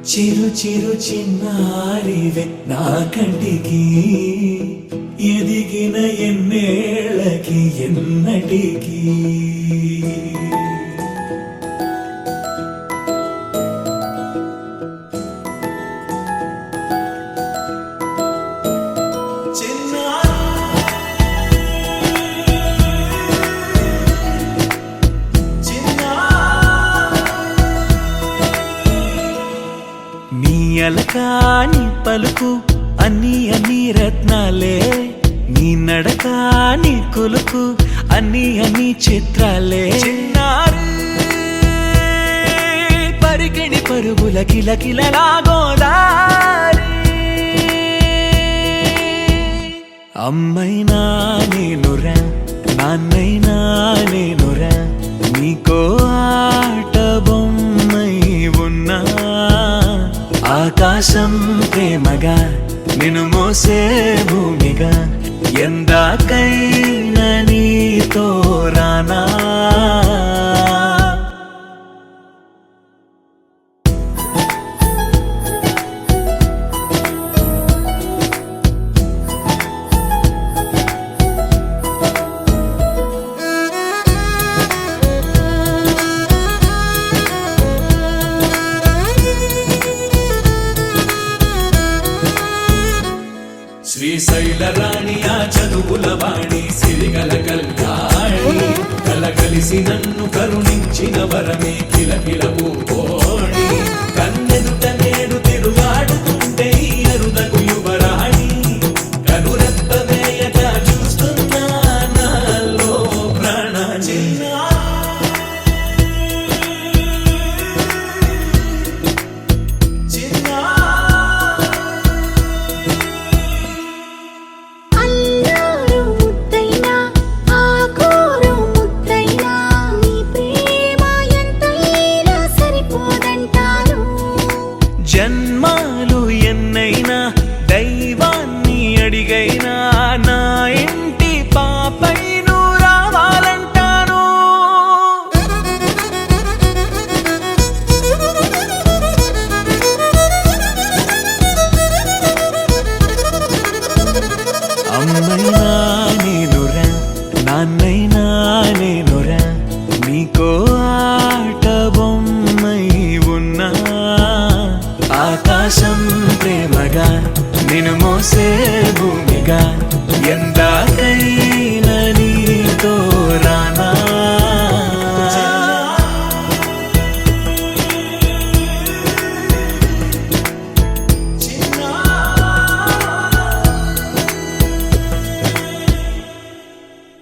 చిరు చిరు చిన్నారివే నా కంటికి ఎదిగిన ఎన్నేళ్ళకి ఎన్నటికి అలకాని పలుకు అన్ని అన్ని రత్నాలే నీ నడక నీ కులుకు అన్ని అన్ని చిత్రాలే చిన్నారు పరికిణి పరుగుల కిలకిలలా గోదారి అమ్మైనా నేనురా నాన్నైనా నేనురా నీకో ఆట బొమ్మై ఉన్నా ఆకాశం ప్రేమగా నిన్ను మోసే భూమిగా ఎందాకైనా నీతో రానా శ్రీశైల రాణి ఆ చదువుల వాణి సిరిగల కళ్యాణి కలగలిసి నన్ను కరుణించిన వరమే కిలకిల పూకోణి కన్నెదుట నేడు తిరుగాడుతుంటే అరుదకు యువరాణి కనురెప్ప వేయక చూస్తున్నా నాలో ప్రాణ చిన్నా జన్మాలు ఎన్నైనా దైవాన్ని అడిగైనా నా ఇంటి పాపై నువ్వు రావాలంటాను అమ్మైనా నేనురా నాన్నైనా నేనురా నీకో ఆట బొమ్మై ఉన్నా ఆకాశం ప్రేమగా నిన్ను మోసే భూమిగా ఎందాకై